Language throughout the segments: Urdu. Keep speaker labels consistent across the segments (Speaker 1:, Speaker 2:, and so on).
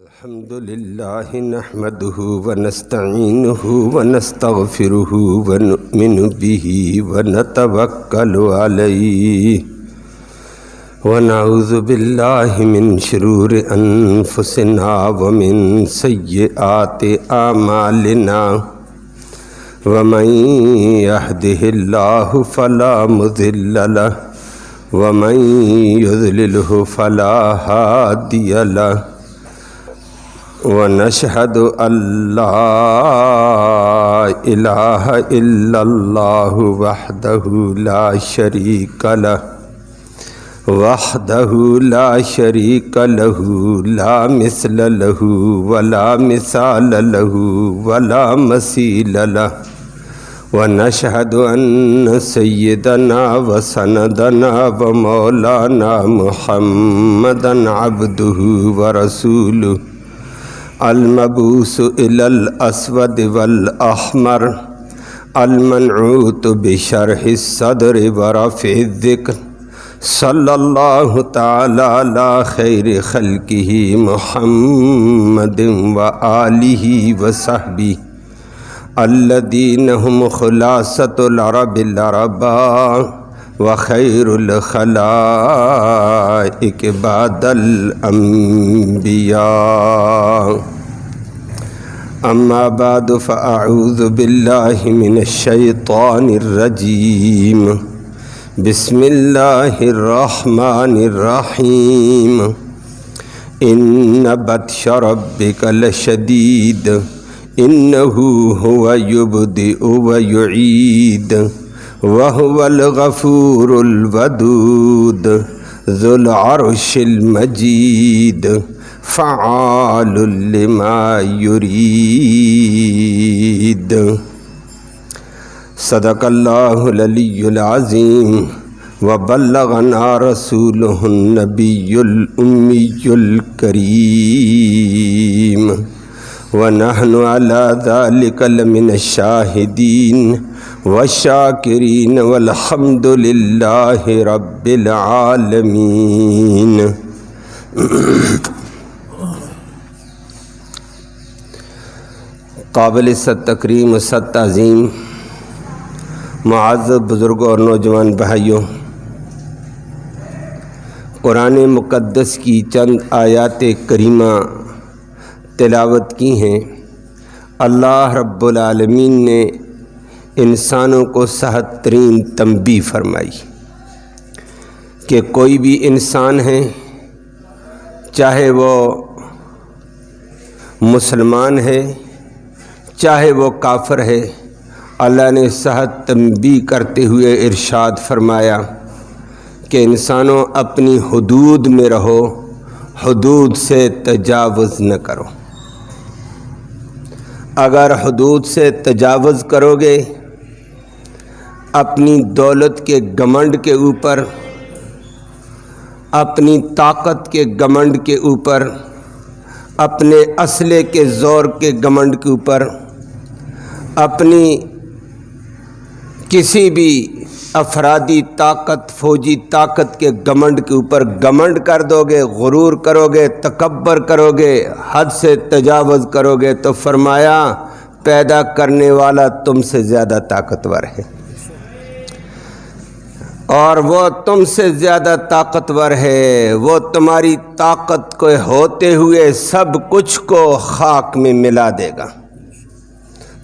Speaker 1: الحمد لله نحمده ونستعينه ونستغفره ونؤمن به ونتوكل عليه ونعوذ بالله من شرور أنفسنا ومن سيئات أعمالنا ومن يهده الله فلا مضل له ومن يضلله فلا هادي له ونشهد أن لا إله إلا الله وحده لا شريك له لا مثل له ولا مثال له ولا مثيل له ونشهد أن سيدنا وسندنا ومولانا محمدا عبده ورسوله المبعوث إلى الأسود والأحمر المنعوت بشرح الصدر ورفع الذكر صلى الله تعالى على خير خلقه محمد وآله وصحبه الذين هم خلاصة العرب العرباء وخير الخلائق بعد الأنبياء أما بعد فأعوذ بالله من الشيطان الرجيم بسم الله الرحمن الرحيم إن بطش ربك لشديد إنه هو يبدئ ويعيد وهو الغفور الودود ذو العرش المجيد فعال لما يريد صدق الله العلي العظيم وبلغنا رسوله النبي الأمي الكريم ونحن على ذلك لمن الشاهدين والشاکرین والحمد للہ رب العالمین۔ قابل ست تکریم و ست تعظیم معزز بزرگوں اور نوجوان بھائیوں، قرآن مقدس کی چند آیات کریمہ تلاوت کی ہیں۔ اللہ رب العالمین نے انسانوں کو صحت ترین تنبیہ فرمائی کہ کوئی بھی انسان ہے، چاہے وہ مسلمان ہے چاہے وہ کافر ہے، اللہ نے صحت تنبیہ کرتے ہوئے ارشاد فرمایا کہ انسانوں اپنی حدود میں رہو، حدود سے تجاوز نہ کرو۔ اگر حدود سے تجاوز کرو گے، اپنی دولت کے گھمنڈ کے اوپر، اپنی طاقت کے گھمنڈ کے اوپر، اپنے اسلحے کے زور کے گھمنڈ کے اوپر، اپنی کسی بھی افرادی طاقت، فوجی طاقت کے گھمنڈ کے اوپر گھمنڈ کر دو گے، غرور کرو گے، تکبر کرو گے، حد سے تجاوز کرو گے، تو فرمایا پیدا کرنے والا تم سے زیادہ طاقتور ہے، اور وہ تم سے زیادہ طاقتور ہے، وہ تمہاری طاقت کو ہوتے ہوئے سب کچھ کو خاک میں ملا دے گا۔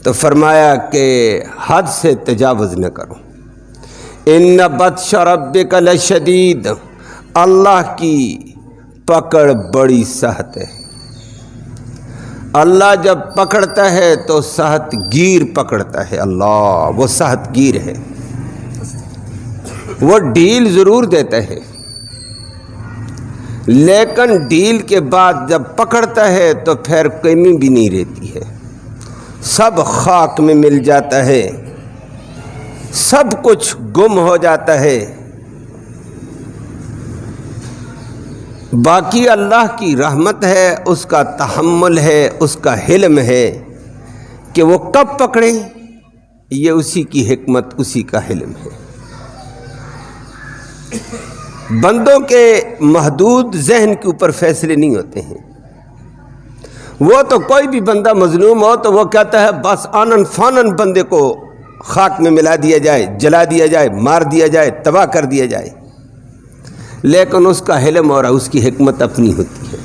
Speaker 1: تو فرمایا کہ حد سے تجاوز نہ کرو۔ ان بطش ربک لشدید، اللہ کی پکڑ بڑی سخت ہے۔ اللہ جب پکڑتا ہے تو سخت گیر پکڑتا ہے، اللہ وہ سخت گیر ہے، وہ ڈھیل ضرور دیتا ہے، لیکن ڈھیل کے بعد جب پکڑتا ہے تو پھر کمی بھی نہیں رہتی ہے، سب خاک میں مل جاتا ہے، سب کچھ گم ہو جاتا ہے۔ باقی اللہ کی رحمت ہے، اس کا تحمل ہے، اس کا حلم ہے کہ وہ کب پکڑے، یہ اسی کی حکمت، اسی کا حلم ہے۔ بندوں کے محدود ذہن کے اوپر فیصلے نہیں ہوتے ہیں، وہ تو کوئی بھی بندہ مظلوم ہو تو وہ کہتا ہے بس آنن فانن بندے کو خاک میں ملا دیا جائے، جلا دیا جائے، مار دیا جائے، تباہ کر دیا جائے، لیکن اس کا حلم اور اس کی حکمت اپنی ہوتی ہے۔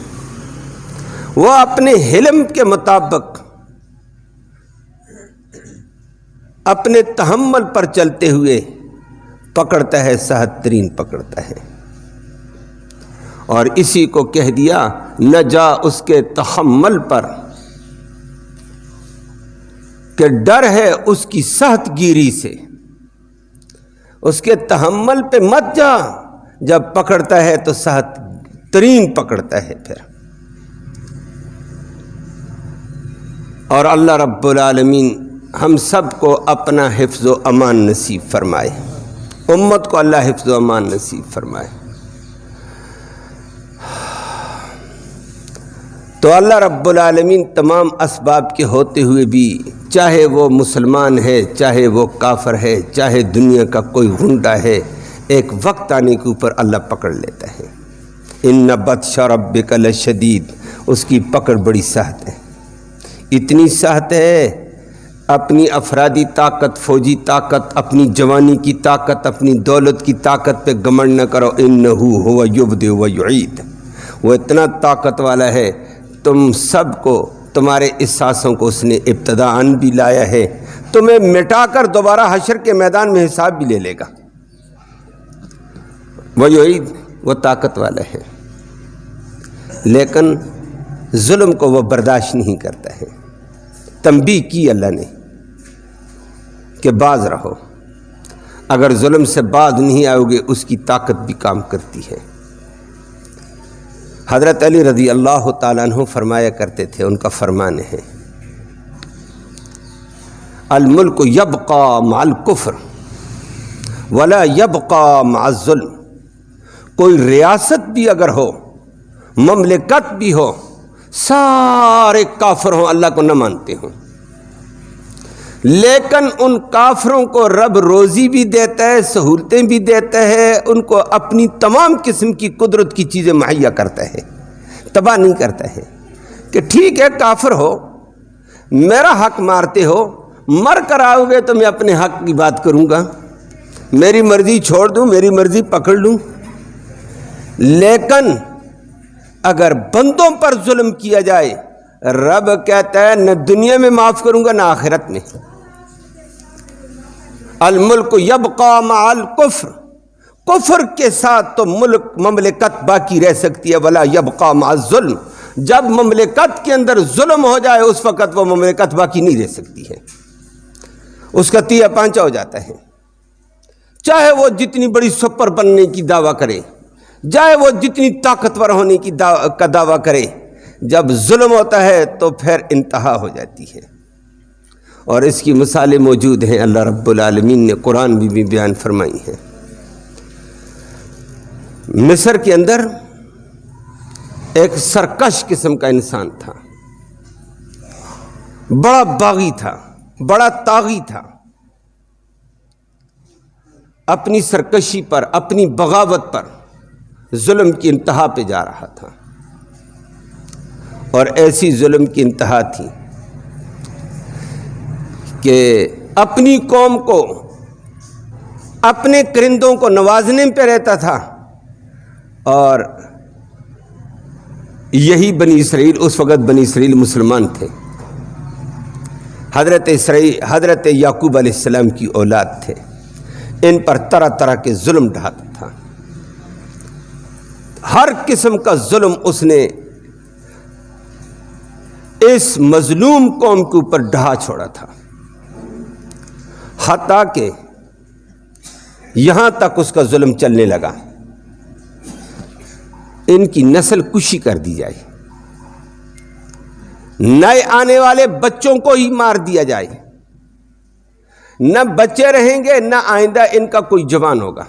Speaker 1: وہ اپنے حلم کے مطابق اپنے تحمل پر چلتے ہوئے پکڑتا ہے، سہت ترین پکڑتا ہے، اور اسی کو کہہ دیا نہ جا اس کے تحمل پر کہ ڈر ہے اس کی سخت گیری سے۔ اس کے تحمل پہ مت جا، جب پکڑتا ہے تو سخت ترین پکڑتا ہے پھر۔ اور اللہ رب العالمین ہم سب کو اپنا حفظ و امان نصیب فرمائے، امت کو اللہ حفظ و امان نصیب فرمائے۔ تو اللہ رب العالمین تمام اسباب کے ہوتے ہوئے بھی، چاہے وہ مسلمان ہے، چاہے وہ کافر ہے، چاہے دنیا کا کوئی غنڈہ ہے، ایک وقت آنے کے اوپر اللہ پکڑ لیتا ہے۔ ان بطش ربک لشدید، اس کی پکڑ بڑی سخت ہے، اتنی سخت ہے اپنی افرادی طاقت، فوجی طاقت، اپنی جوانی کی طاقت، اپنی دولت کی طاقت پہ گمنڈ نہ کرو۔ انہ هو یبدئ و یعید، وہ اتنا طاقت والا ہے، تم سب کو، تمہارے اس سانسوں کو اس نے ابتداءً بھی لایا ہے، تمہیں مٹا کر دوبارہ حشر کے میدان میں حساب بھی لے لے گا۔ وہ یعید، وہ طاقت والا ہے، لیکن ظلم کو وہ برداشت نہیں کرتا ہے۔ تنبیہ کی اللہ نے کہ باز رہو، اگر ظلم سے باز نہیں آؤ گے اس کی طاقت بھی کام کرتی ہے۔ حضرت علی رضی اللہ تعالیٰ عنہ فرمایا کرتے تھے، ان کا فرمان ہے الملک یبقی مع الکفر ولا یبقی مع الظلم، کوئی ریاست بھی اگر ہو، مملکت بھی ہو، سارے کافر ہوں، اللہ کو نہ مانتے ہوں، لیکن ان کافروں کو رب روزی بھی دیتا ہے، سہولتیں بھی دیتا ہے، ان کو اپنی تمام قسم کی قدرت کی چیزیں مہیا کرتا ہے، تباہ نہیں کرتا ہے کہ ٹھیک ہے کافر ہو، میرا حق مارتے ہو، مر کر آؤ گے تو میں اپنے حق کی بات کروں گا، میری مرضی چھوڑ دوں، میری مرضی پکڑ لوں، لیکن اگر بندوں پر ظلم کیا جائے، رب کہتا ہے نہ دنیا میں معاف کروں گا نہ آخرت میں۔ الملک یبقی مع الکفر، کفر کے ساتھ تو مملکت باقی رہ سکتی ہے، ولا یبقی مع الظلم، جب مملکت کے اندر ظلم ہو جائے اس وقت وہ مملکت باقی نہیں رہ سکتی ہے، اس کا تیا پانچا ہو جاتا ہے، چاہے وہ جتنی بڑی سپر بننے کی دعویٰ کرے، چاہے وہ جتنی طاقتور ہونے کی کا دعویٰ کرے، جب ظلم ہوتا ہے تو پھر انتہا ہو جاتی ہے۔ اور اس کی مثالیں موجود ہیں، اللہ رب العالمین نے قرآن بھی بیان فرمائی ہیں۔ مصر کے اندر ایک سرکش قسم کا انسان تھا، بڑا باغی تھا، بڑا طاغی تھا، اپنی سرکشی پر، اپنی بغاوت پر ظلم کی انتہا پہ جا رہا تھا، اور ایسی ظلم کی انتہا تھی کہ اپنی قوم کو، اپنے کرندوں کو نوازنے پہ رہتا تھا، اور یہی بنی اسرائیل، اس وقت بنی اسرائیل مسلمان تھے، حضرت یعقوب علیہ السلام کی اولاد تھے، ان پر طرح طرح کے ظلم ڈھاتا تھا، ہر قسم کا ظلم اس نے اس مظلوم قوم کے اوپر ڈھا چھوڑا تھا، حتیٰ کہ یہاں تک اس کا ظلم چلنے لگا ان کی نسل کشی کر دی جائے، نئے آنے والے بچوں کو ہی مار دیا جائے، نہ بچے رہیں گے نہ آئندہ ان کا کوئی جوان ہوگا،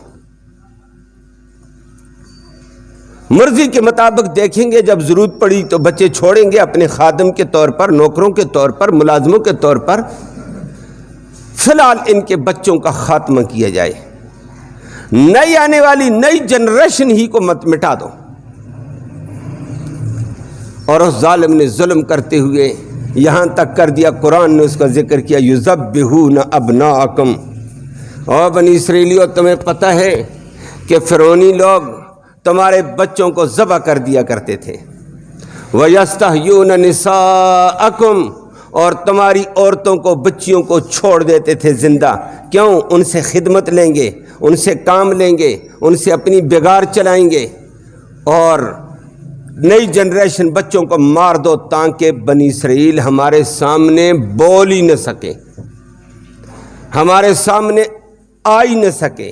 Speaker 1: مرضی کے مطابق دیکھیں گے، جب ضرورت پڑی تو بچے چھوڑیں گے اپنے خادم کے طور پر، نوکروں کے طور پر، ملازموں کے طور پر، فی الحال ان کے بچوں کا خاتمہ کیا جائے، نئی آنے والی نئی جنریشن ہی کو مت مٹا دو۔ اور اس ظالم نے ظلم کرتے ہوئے یہاں تک کر دیا، قرآن نے اس کا ذکر کیا، یذبحون ابناءکم۔ اور بنی اسرائیلیوں تمہیں پتہ ہے کہ فرعونی لوگ تمہارے بچوں کو ذبح کر دیا کرتے تھے، وَيَسْتَحْيُونَ نِسَاءَكُمْ، اور تمہاری عورتوں کو بچیوں کو چھوڑ دیتے تھے زندہ۔ کیوں؟ ان سے خدمت لیں گے، ان سے کام لیں گے، ان سے اپنی بگار چلائیں گے، اور نئی جنریشن بچوں کو مار دو تاکہ بنی اسرائیل ہمارے سامنے بول ہی نہ سکے، ہمارے سامنے آ ہی نہ سکے،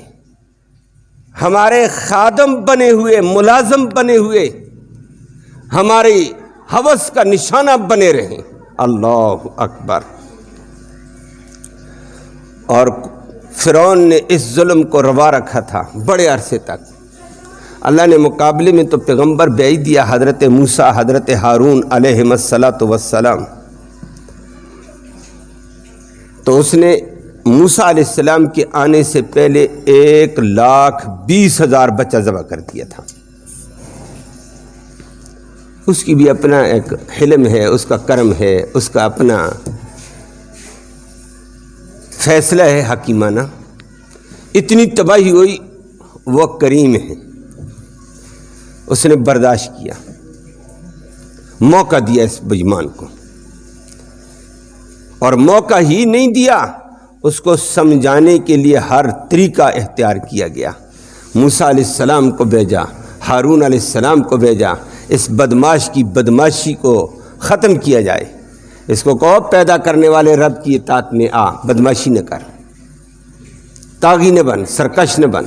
Speaker 1: ہمارے خادم بنے ہوئے، ملازم بنے ہوئے، ہماری ہوس کا نشانہ بنے رہیں۔ اللہ اکبر۔ اور فرعون نے اس ظلم کو روا رکھا تھا بڑے عرصے تک۔ اللہ نے مقابلے میں تو پیغمبر بھیج دیا، حضرت موسیٰ، حضرت ہارون علیہم السلام۔ تو اس نے موسیٰ علیہ السلام کے آنے سے پہلے 1,20,000 بچہ ذبح کر دیا تھا۔ اس کی بھی اپنا ایک حلم ہے، اس کا کرم ہے، اس کا اپنا فیصلہ ہے حکیمانہ۔ اتنی تباہی ہوئی، وہ کریم ہے، اس نے برداشت کیا، موقع دیا اس بےایمان کو، اور موقع ہی نہیں دیا، اس کو سمجھانے کے لیے ہر طریقہ اختیار کیا گیا۔ موسیٰ علیہ السلام کو بھیجا، ہارون علیہ السلام کو بھیجا، اس بدماش کی بدماشی کو ختم کیا جائے۔ اس کو کہو پیدا کرنے والے رب کی اطاعت میں آ، بدماشی نہ کر، طاغی نہ بن، سرکش نہ بن۔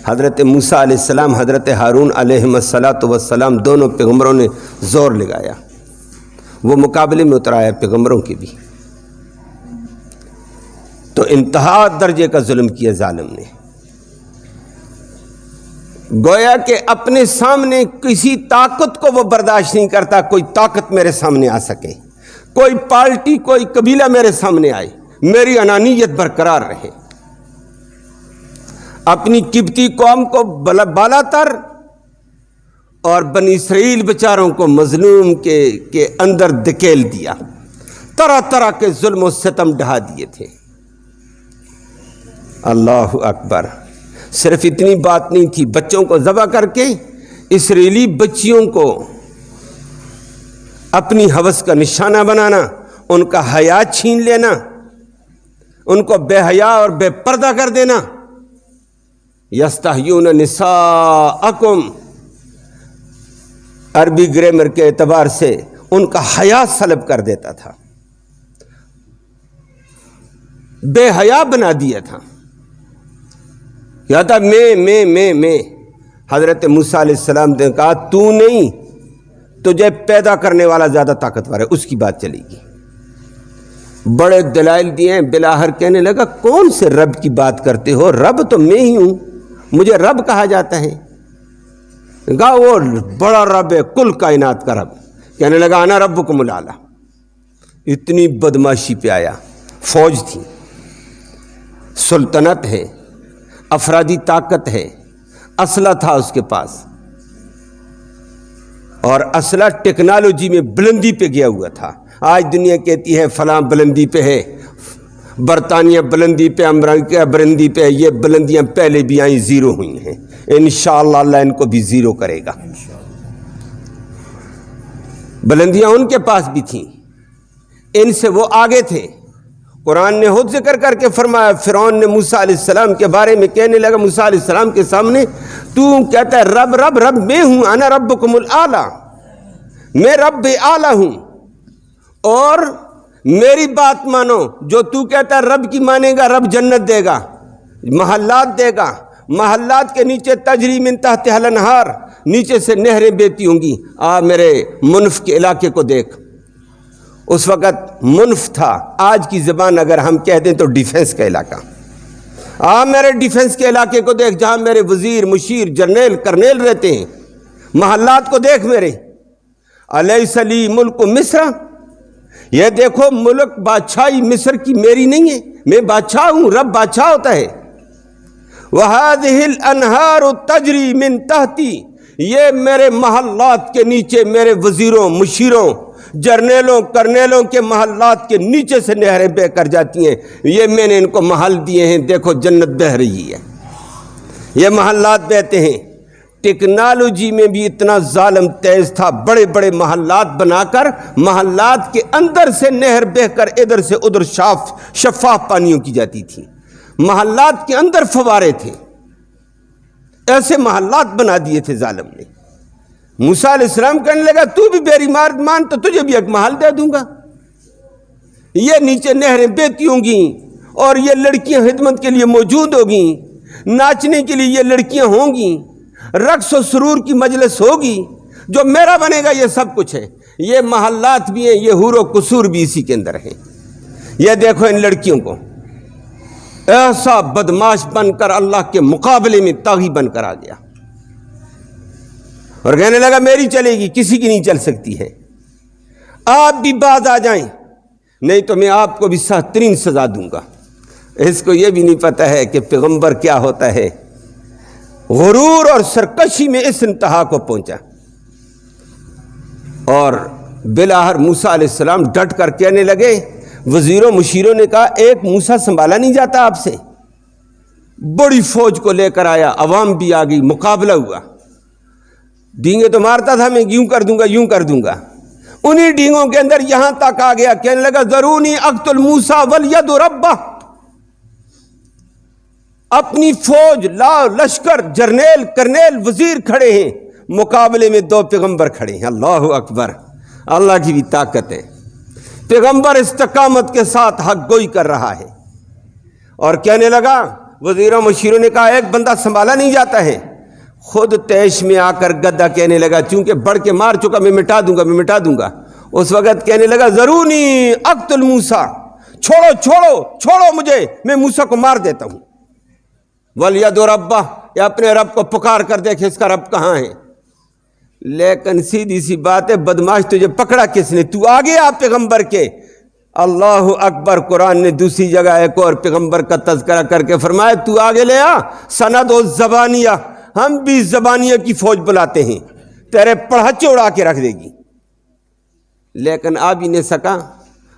Speaker 1: حضرت موسیٰ علیہ السلام، حضرت ہارون علیہم السلام دونوں پیغمبروں نے زور لگایا، وہ مقابلے میں اترایا پیغمبروں کے بھی۔ تو انتہا درجے کا ظلم کیا ظالم نے، گویا کہ اپنے سامنے کسی طاقت کو وہ برداشت نہیں کرتا، کوئی طاقت میرے سامنے آ سکے، کوئی پارٹی، کوئی قبیلہ میرے سامنے آئے، میری انانیت برقرار رہے۔ اپنی قبطی قوم کو بالا تر اور بنی اسرائیل بیچاروں کو مظلوم کے اندر دھکیل دیا، طرح طرح کے ظلم و ستم ڈھا دیے تھے۔ اللہ اکبر۔ صرف اتنی بات نہیں تھی، بچوں کو ذبح کر کے اسرائیلی بچیوں کو اپنی ہوس کا نشانہ بنانا، ان کا حیا چھین لینا، ان کو بے حیا اور بے پردہ کر دینا۔ یستحیون نساءکم، عربی گرامر کے اعتبار سے ان کا حیا سلب کر دیتا تھا، بے حیا بنا دیا تھا۔ کہتا میں حضرت موسیٰ علیہ السلام نے کہا تو نہیں، تجھے پیدا کرنے والا زیادہ طاقتور ہے، اس کی بات چلے گی۔ بڑے دلائل دیے ہیں، بلاخر کہنے لگا کون سے رب کی بات کرتے ہو؟ رب تو میں ہی ہوں، مجھے رب کہا جاتا ہے۔ کہا وہ بڑا رب ہے، کل کائنات کا رب۔ کہنے لگا انا ربکم الاعلی۔ اتنی بدماشی پہ آیا۔ فوج تھی، سلطنت ہے، افرادی طاقت ہے، اسلحہ تھا اس کے پاس، اور اسلحہ ٹیکنالوجی میں بلندی پہ گیا ہوا تھا۔ آج دنیا کہتی ہے فلاں بلندی پہ ہے، برطانیہ بلندی پہ، امریکہ بلندی پہ، یہ بلندیاں پہلے بھی آئیں، زیرو ہوئی ہیں، انشاءاللہ اللہ ان کو بھی زیرو کرے گا۔ بلندیاں ان کے پاس بھی تھیں، ان سے وہ آگے تھے۔ قرآن نے خود ذکر کر کے فرمایا، فرعون نے موسیٰ علیہ السلام کے بارے میں کہنے لگا موسیٰ علیہ السلام کے سامنے، تو کہتا ہے رب رب رب میں ہوں، انا ربکم الاعلی، میں رب اعلی ہوں، اور میری بات مانو۔ جو تو کہتا ہے رب کی مانے گا، رب جنت دے گا، محلات دے گا، محلات کے نیچے تجری من تحتہا الانہار، نیچے سے نہریں بہتی ہوں گی۔ میرے منف کے علاقے کو دیکھ، اس وقت منف تھا، آج کی زبان اگر ہم کہہ دیں تو ڈیفنس کا علاقہ۔ میرے ڈیفنس کے علاقے کو دیکھ، جہاں میرے وزیر، مشیر، جرنیل، کرنیل رہتے ہیں، محلات کو دیکھ میرے۔ الیس لی ملک مصر، یہ دیکھو ملک، بادشاہی مصر کی میری نہیں ہے، میں بادشاہ ہوں، رب بادشاہ ہوتا ہے۔ وَهَذِهِ الْأَنْهَارُ تَجْرِي مِن تَحْتِي، یہ میرے محلات کے نیچے میرے وزیروں مشیروں جرنیلوں کرنیلوں کے محلات کے نیچے سے نہریں بہ کر جاتی ہیں، یہ میں نے ان کو محل دیے ہیں، دیکھو جنت بہہ رہی ہے، یہ محلات بہتے ہیں۔ ٹیکنالوجی میں بھی اتنا ظالم تیز تھا، بڑے بڑے محلات بنا کر محلات کے اندر سے نہر بہ کر ادھر سے ادھر شفاف پانیوں کی جاتی تھی، محلات کے اندر فوارے تھے، ایسے محلات بنا دیے تھے ظالم نے۔ موسیٰ علیہ السلام کہنے لگا تو بھی میری مان تو تجھے بھی ایک محل دے دوں گا، یہ نیچے نہریں بہتی ہوں گی اور یہ لڑکیاں خدمت کے لیے موجود ہوگی، ناچنے کے لیے یہ لڑکیاں ہوں گی، رقص و سرور کی مجلس ہوگی، جو میرا بنے گا یہ سب کچھ ہے۔ یہ محلات بھی ہیں، یہ حور و قصور بھی اسی کے اندر ہیں۔ یہ دیکھو ان لڑکیوں کو، ایسا بدماش بن کر اللہ کے مقابلے میں طاغی بن کر آ گیا اور کہنے لگا میری چلے گی، کسی کی نہیں چل سکتی ہے، آپ بھی باز آ جائیں نہیں تو میں آپ کو بھی سخت ترین سزا دوں گا۔ اس کو یہ بھی نہیں پتہ ہے کہ پیغمبر کیا ہوتا ہے، غرور اور سرکشی میں اس انتہا کو پہنچا۔ اور بالآخر موسیٰ علیہ السلام ڈٹ کر کہنے لگے، وزیروں مشیروں نے کہا ایک موسیٰ سنبھالا نہیں جاتا آپ سے، بڑی فوج کو لے کر آیا، عوام بھی آ گئی، مقابلہ ہوا، ڈینگیں تو مارتا تھا میں یوں کر دوں گا یوں کر دوں گا، انہی ڈینگوں کے اندر یہاں تک آ گیا، کہنے لگا ذرونی اقتل موسیٰ والید ربہ، اپنی فوج لشکر جرنیل کرنیل وزیر کھڑے ہیں، مقابلے میں دو پیغمبر کھڑے ہیں۔ اللہ اکبر، اللہ کی بھی طاقت ہے۔ پیغمبر استقامت کے ساتھ حق گوئی کر رہا ہے اور کہنے لگا، وزیروں مشیروں نے کہا ایک بندہ سنبھالا نہیں جاتا ہے، خود تیش میں آ کر گدھا کہنے لگا چونکہ بڑھ کے مار چکا میں مٹا دوں گا، اس وقت کہنے لگا ذرونی اقتل موسیٰ، چھوڑو مجھے، میں موسیٰ کو مار دیتا ہوں۔ والید ربہ، یہ اپنے رب کو پکار کر دیکھے اس کا رب کہاں ہے۔ لیکن سیدھی سی بات ہے، بدماش تجھے پکڑا کس نے، تو آگے آ پیغمبر کے۔ اللہ اکبر، قرآن نے دوسری جگہ ایک اور پیغمبر کا تذکرہ کر کے فرمایا تو آگے لے آ، سند و زبانیہ، ہم بھی زبانیہ کی فوج بلاتے ہیں، تیرے پڑھچے اڑا کے رکھ دے گی۔ لیکن آ بھی نہیں سکا،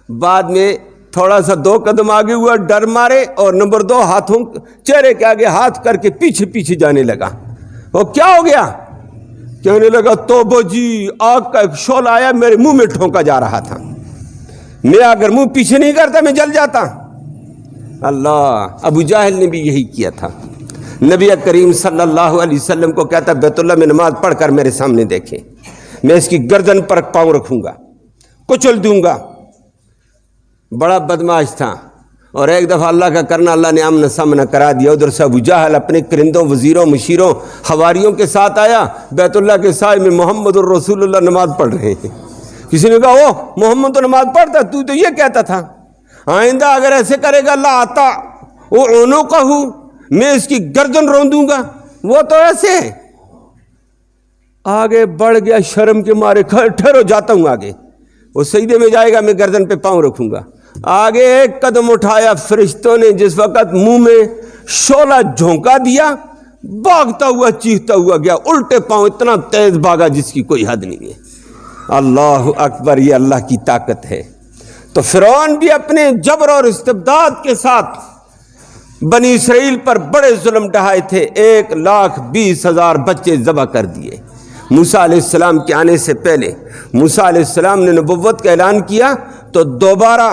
Speaker 1: بعد میں تھوڑا سا 2 قدم آگے ہوا، ڈر مارے، اور نمبر 2 ہاتھوں چہرے کے آگے ہاتھ کر کے پیچھے جانے لگا۔ وہ کیا ہو گیا؟ کہنے لگا توبہ جی، آگ کا ایک شعلہ آیا میرے منہ میں ٹھونکا جا رہا تھا، میں اگر منہ پیچھے نہیں کرتا میں جل جاتا۔ اللہ، ابو جہل نے بھی یہی کیا تھا۔ نبی کریم صلی اللہ علیہ وسلم کو کہتا بیت اللہ میں نماز پڑھ کر میرے سامنے دیکھیں، میں اس کی گردن پر پاؤں رکھوں گا، کچل دوں گا۔ بڑا بدماش تھا، اور ایک دفعہ اللہ کا کرنا اللہ نے آمنا سامنا کرا دیا۔ ادھر سے ابو جہل اپنے کرندوں وزیروں مشیروں حواریوں کے ساتھ آیا، بیت اللہ کے سائے میں محمد الرسول اللہ نماز پڑھ رہے ہیں۔ کسی نے کہا او محمد تو نماز پڑھتا، تو یہ کہتا تھا، آئندہ اگر ایسے کرے گا اللہ آتا وہ اونوں کا ہوں، میں اس کی گردن روندوں گا۔ وہ تو ایسے آگے بڑھ گیا، شرم کے مارے ٹھہرو جاتا ہوں آگے، وہ سجدے میں جائے گا میں گردن پہ پاؤں رکھوں گا۔ آگے ایک قدم اٹھایا، فرشتوں نے جس وقت منہ میں شعلہ جھونکا دیا، بھاگتا ہوا چیختا ہوا گیا، الٹے پاؤں اتنا تیز بھاگا جس کی کوئی حد نہیں ہے۔ اللہ اکبر، یہ اللہ کی طاقت ہے۔ تو فرعون بھی اپنے جبر اور استبداد کے ساتھ بنی اسرائیل پر بڑے ظلم ڈھائے تھے، 1,20,000 بچے ذبح کر دیے۔ موسیٰ علیہ السلام کے آنے سے پہلے موسیٰ علیہ السلام نے نبوت کا اعلان کیا تو دوبارہ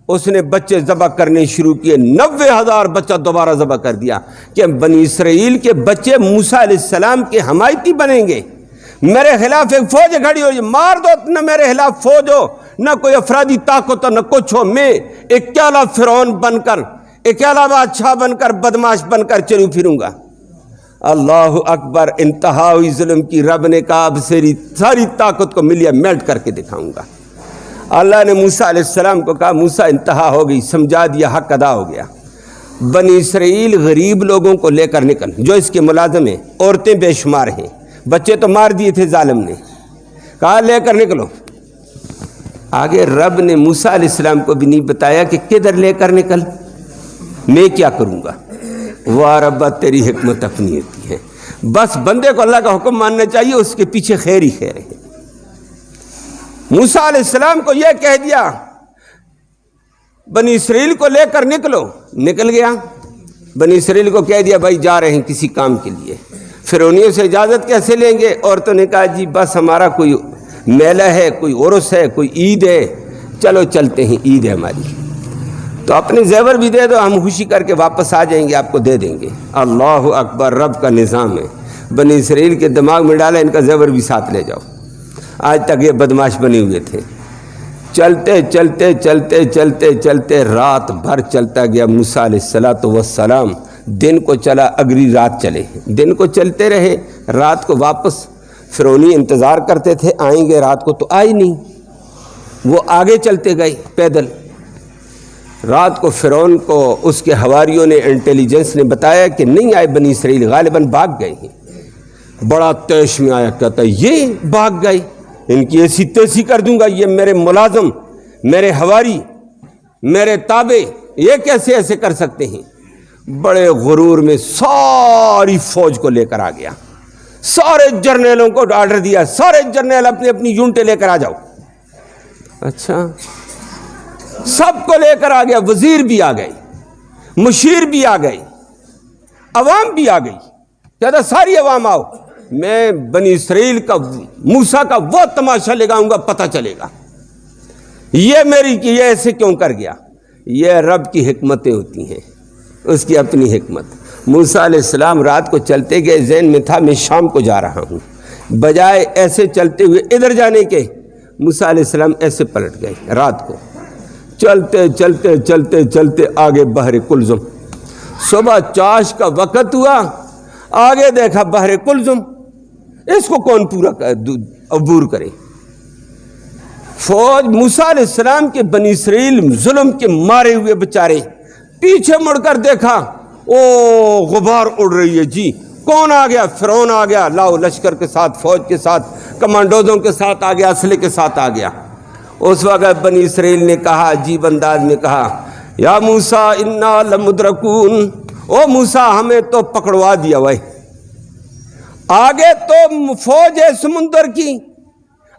Speaker 1: اس نے بچے ذبح کرنے شروع کیے، 90,000 بچہ دوبارہ ذبح کر دیا کہ بنی اسرائیل کے بچے موسیٰ علیہ السلام کے حمایتی بنیں گے، میرے خلاف ایک فوج کھڑی ہو، مار دو، نہ میرے خلاف فوج ہو، نہ کوئی افرادی طاقت ہو، نہ کچھ ہو، میں اکیلا فرعون بن کر، اکیلا بادشاہ بن کر، بدماش بن کر چلوں پھروں گا۔ اللہ اکبر، انتہا ہوئی ظلم کی۔ رب نے کہا اب ساری طاقت کو ملیا میلٹ کر کے دکھاؤں گا۔ اللہ نے موسیٰ علیہ السلام کو کہا موسیٰ انتہا ہو گئی، سمجھا دیا، حق ادا ہو گیا۔ بنی اسرائیل غریب لوگوں کو لے کر نکل، جو اس کے ملازم ہیں، عورتیں بے شمار ہیں، بچے تو مار دیے تھے ظالم نے، کہا لے کر نکلو۔ آگے رب نے موسیٰ علیہ السلام کو بھی نہیں بتایا کہ کدھر لے کر نکل، میں کیا کروں گا۔ واہ ربا، تیری حکمت اپنی ہوتی ہے۔ بس بندے کو اللہ کا حکم ماننا چاہیے، اس کے پیچھے خیر ہی خیر ہے۔ موسیٰ علیہ السلام کو یہ کہہ دیا بنی اسرائیل کو لے کر نکلو، نکل گیا۔ بنی اسرائیل کو کہہ دیا بھائی جا رہے ہیں کسی کام کے لیے۔ فرعونیوں سے اجازت کیسے لیں گے؟ عورتوں نے کہا جی بس ہمارا کوئی میلہ ہے، کوئی عرس ہے، کوئی عید ہے، چلو چلتے ہیں، عید ہے ہماری، تو اپنے زیور بھی دے دو، ہم خوشی کر کے واپس آ جائیں گے، آپ کو دے دیں گے۔ اللہ اکبر، رب کا نظام ہے۔ بنی اسرائیل کے دماغ میں ڈالا ان کا زیور بھی ساتھ لے جاؤ۔ آج تک یہ بدماش بنے ہوئے تھے۔ چلتے چلتے چلتے چلتے چلتے رات بھر چلتا گیا موسیٰ علیہ السلام۔ دن کو چلا، اگلی رات چلے، دن کو چلتے رہے، رات کو واپس فرعونی انتظار کرتے تھے آئیں گے رات کو، تو آئی نہیں، وہ آگے چلتے گئے پیدل۔ رات کو فرعون کو اس کے حواریوں نے، انٹیلیجنس نے بتایا کہ نہیں آئے بنی اسرائیل، غالباً بھاگ گئے ہیں۔ بڑا تیش میں آیا، کہتا یہ بھاگ گئے، ان کی ایسی تیسی کر دوں گا، یہ میرے ملازم، میرے حواری، میرے تابع، یہ کیسے ایسے کر سکتے ہیں؟ بڑے غرور میں ساری فوج کو لے کر آ گیا، سارے جرنیلوں کو آرڈر دیا، سارے جرنیل اپنی اپنی یونٹیں لے کر آ جاؤ۔ اچھا، سب کو لے کر آ گیا، وزیر بھی آ گئے، مشیر بھی آ گئے، عوام بھی آ گئی، کہتا ساری عوام آؤ، میں بنی اسرائیل کا، موسیٰ کا وہ تماشا لگاؤں گا، پتہ چلے گا یہ میری کی یہ ایسے کیوں کر گیا۔ یہ رب کی حکمتیں ہوتی ہیں، اس کی اپنی حکمت۔ موسیٰ علیہ السلام رات کو چلتے گئے، ذہن میں تھا میں شام کو جا رہا ہوں، بجائے ایسے چلتے ہوئے ادھر جانے کے موسیٰ علیہ السلام ایسے پلٹ گئے۔ رات کو چلتے چلتے چلتے چلتے آگے بحر کلزم، صبح چاش کا وقت ہوا، آگے دیکھا بحر کلزم، اس کو کون پورا عبور کرے؟ فوج موسیٰ علیہ السلام کے بنی اسرائیل ظلم کے مارے ہوئے بچارے، پیچھے مڑ کر دیکھا، او غبار اڑ رہی ہے جی، کون آ گیا؟ فرعون آ گیا، لاؤ لشکر کے ساتھ، فوج کے ساتھ، کمانڈوزوں کے ساتھ آ گیا، اسلحے کے ساتھ آ گیا۔ اس وقت بنی اسرائیل نے کہا، عجیب انداز میں کہا، یا موسیٰ انا لمدرکون، او موسیٰ ہمیں تو پکڑوا دیا بھائی، آگے تو فوج ہے سمندر کی،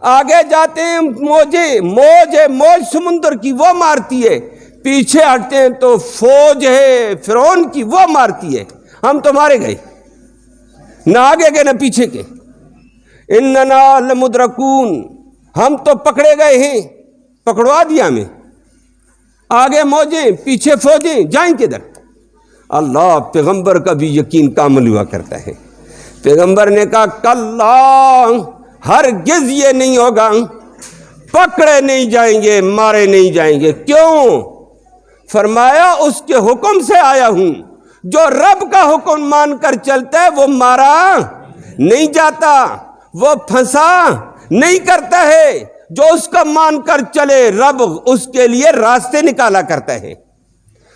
Speaker 1: آگے جاتے ہیں موج ہے موج سمندر کی، وہ مارتی ہے، پیچھے ہٹتے ہیں تو فوج ہے فرعون کی، وہ مارتی ہے، ہم تو مارے گئے، نہ آگے گئے نہ پیچھے کے۔ اننا لمدرکون، ہم تو پکڑے گئے ہیں، پکڑوا دیا ہمیں، آگے موجیں پیچھے فوجیں، جائیں کدھر؟ اللہ پیغمبر کا بھی یقین کامل ہوا کرتا ہے۔ پیغمبر نے کہا کلا، ہرگز یہ نہیں ہوگا، پکڑے نہیں جائیں گے، مارے نہیں جائیں گے۔ کیوں؟ فرمایا اس کے حکم سے آیا ہوں، جو رب کا حکم مان کر چلتا ہے وہ مارا نہیں جاتا، وہ پھنسا نہیں کرتا ہے، جو اس کا مان کر چلے رب اس کے لیے راستے نکالا کرتا ہے۔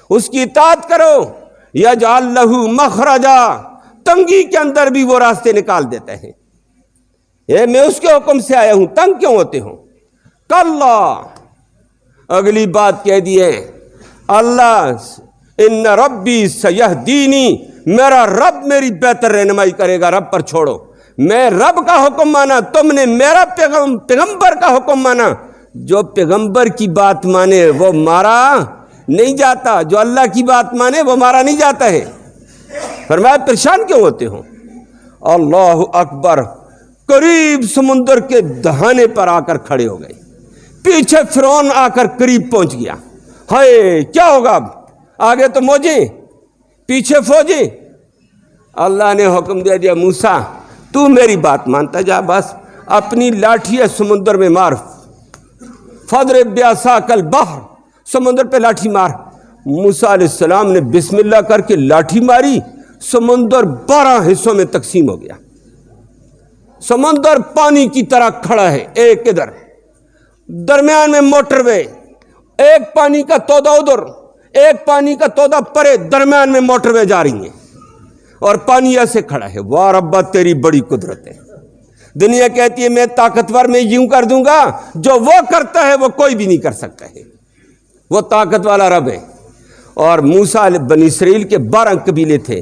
Speaker 1: اس کی اطاعت کرو، یجعل لہ مخرجا، تنگی کے اندر بھی وہ راستے نکال دیتا ہے۔ میں اس کے حکم سے آیا ہوں، تنگ کیوں ہوتے ہوں؟ کلا، اگلی بات کہہ دی ہے اللہ، ان ربی سیہدینی، میرا رب میری بہتر رہنمائی کرے گا۔ رب پر چھوڑو، میں رب کا حکم مانا، تم نے میرا پیغمبر کا حکم مانا۔ جو پیغمبر کی بات مانے وہ مارا نہیں جاتا، جو اللہ کی بات مانے وہ مارا نہیں جاتا ہے۔ فرمایا پریشان کیوں ہوتے ہو؟ اللہ اکبر، قریب سمندر کے دہانے پر آ کر کھڑے ہو گئے، پیچھے فرعون آ کر قریب پہنچ گیا۔ ہائے کیا ہوگا اب؟ آگے تو موجیں، پیچھے فوجیں۔ اللہ نے حکم دے دیا موسیٰ تو میری بات مانتا جا، بس اپنی لاٹھی سمندر میں مار، فاضرب بعصاک البحر، سمندر پہ لاٹھی مار۔ موسیٰ علیہ السلام نے بسم اللہ کر کے لاٹھی ماری، سمندر 12 حصوں میں تقسیم ہو گیا۔ سمندر پانی کی طرح کھڑا ہے، ایک ادھر، درمیان میں موٹر وے، ایک پانی کا تودہ ادھر، ایک پانی کا تودہ پرے، درمیان میں موٹر وے جا رہی ہیں، اور پانی ایسے کھڑا ہے۔ واہ ربا تیری بڑی قدرت ہے۔ دنیا کہتی ہے میں طاقتور، میں یوں کر دوں گا، جو وہ کرتا ہے وہ کوئی بھی نہیں کر سکتا ہے، وہ طاقت والا رب ہے۔ اور موسیٰ بنی اسرائیل کے 12 قبیلے تھے،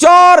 Speaker 1: 4